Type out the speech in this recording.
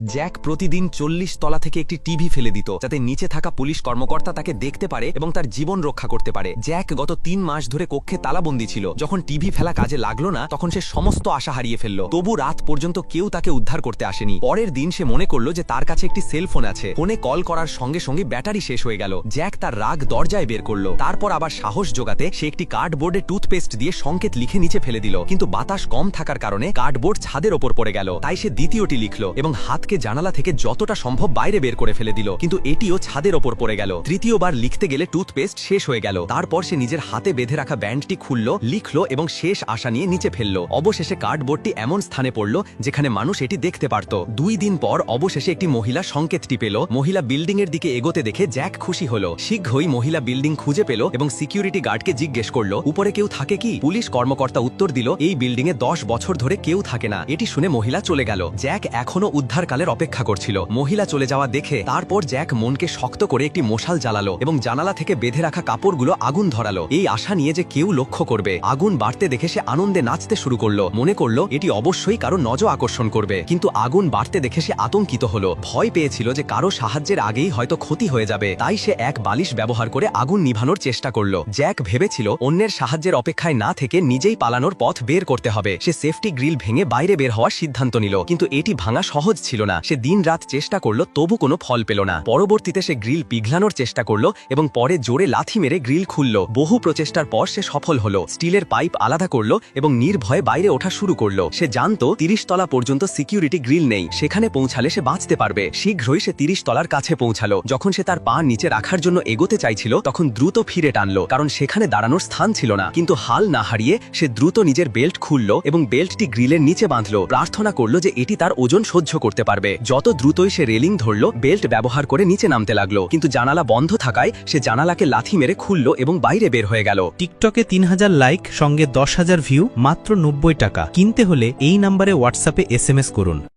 Jack প্রতিদিন ৪০ তলা থেকে একটি টিভি ফেলে দিত যাতে নিচে থাকা পুলিশ কর্মকর্তা তাকে দেখতে পারে এবং তার জীবন রক্ষা করতে পারে। জ্যাক গত ৩ মাস ধরে কক্ষে তালাবন্দী ছিল। যখন টিভি ফেলা কাজে লাগলো না তখন সে সমস্ত আশা হারিয়ে ফেলল। তবু রাত পর্যন্ত কেউ তাকে উদ্ধার করতে আসেনি। পরের দিন সে মনে করলো যে তার কাছে একটি সেলফোন আছে। ফোনে কল করার সঙ্গে সঙ্গে ব্যাটারি শেষ হয়ে গেল। জ্যাক তার রাগ দরজায় বের করলো। তারপর আবার সাহস জোগাতে সে একটি কার্ডবোর্ডে টুথপেস্ট দিয়ে সংকেত লিখে নিচে ফেলে দিল। কিন্তু বাতাস কম থাকার কারণে কার্ডবোর্ড ছাদের ওপর পড়ে গেল। তাই সে দ্বিতীয়টি লিখলো এবং হাতকে জানালা থেকে যতটা সম্ভব বাইরে বের করে ফেলে দিল, কিন্তু এটিও ছাদের ওপর পড়ে গেল। তৃতীয়বার লিখতে গেলে টুথপেস্ট শেষ হয়ে গেল। তারপর সে নিজের হাতে বেঁধে রাখা ব্যান্ডটি খুলল, লিখলো এবং শেষ আশা নিয়ে নিচে ফেলল। অবশেষে কার্ডবোর্ডটি এমন স্থানে পড়ল যেখানে মানুষ এটি দেখতে পারত। 2 দিন পর অবশেষে একটি মহিলা সংকেতটি পেল। মহিলা বিল্ডিং এর দিকে এগোতে দেখে জ্যাক খুশি হলো। শীঘ্রই মহিলা বিল্ডিং খুঁজে পেল এবং সিকিউরিটি গার্ডকে জিজ্ঞেস করলো, উপরে কেউ থাকে কি? পুলিশ কর্মকর্তা উত্তর দিল, এই বিল্ডিং এ 10 বছর ধরে কেউ থাকে না। এটি শুনে মহিলা চলে গেল। জ্যাক এখনো উদ্ধারকালের অপেক্ষা করছিল। মহিলা চলে যাওয়া দেখে তারপর জ্যাক মনকে শক্ত করে একটি মশাল জ্বালালো এবং জানালা থেকে বেঁধে রাখা কাপড়গুলো আগুন ধরালো, এই আশা নিয়ে যে কেউ লক্ষ্য করবে। আগুন বাড়তে দেখে সে আনন্দে নাচতে শুরু করলো। মনে করলো এটি অবশ্যই কারো নজর আকর্ষণ করবে। কিন্তু আগুন বাড়তে দেখে সে আতঙ্কিত হলো। ভয় পেয়েছিল যে কারো সাহায্যের আগেই হয়তো ক্ষতি হয়ে যাবে। তাই সে এক বালিশ ব্যবহার করে আগুন নিভানোর চেষ্টা করলো। জ্যাক ভেবেছিল অন্যের সাহায্যের অপেক্ষায় না থেকে নিজেই পালানোর পথ বের করতে হবে। সে সেফটি গ্রিল ভেঙে বাইরে বের হওয়ার সিদ্ধান্ত নিল। কিন্তু এটি ভাঙা সহজ ছিল না। সে দিন রাত চেষ্টা করলো, তবু কোনো ফল পেল না। পরবর্তীতে সে গ্রিল পিঘলানোর চেষ্টা করলো এবং পরে জোরে লাথি মেরে গ্রিল খুলল। বহু প্রচেষ্টার পর সে সফল হলো। স্টিলের পাইপ আলাদা করলো এবং নির্ভয়ে বাইরে ওঠা শুরু করলো। সে জানতো 30 তলা পর্যন্ত সিকিউরিটি গ্রিল নেই, সেখানে পৌঁছালে সে বাঁচতে পারবে। শীঘ্রই সে 30 তলার কাছে পৌঁছালো। যখন সে তার পা নিচে রাখার জন্য এগোতে চাইছিল তখন দ্রুত ফিরে টানলো, কারণ সেখানে দাঁড়ানোর স্থান ছিল না। কিন্তু হাল না হারিয়ে সে দ্রুত নিজের বেল্ট খুলল এবং বেল্টটি গ্রিলের নিচে বাঁধলো। প্রার্থনা করলো যে এটি তার ওজন সহ্য করতে পারবে। যত দ্রুতই সে রেলিং ধরলো, বেল্ট ব্যবহার করে নিচে নামতে লাগলো। কিন্তু জানালা বন্ধ থাকায় সে জানালাকে লাথি মেরে খুলল এবং বাইরে বের হয়ে গেল। টিকটকে 3000 লাইক সঙ্গে 10,000 ভিউ, মাত্র 90 টাকা। কিনতে হলে এই নম্বরে হোয়াটসঅ্যাপে SMS করুন।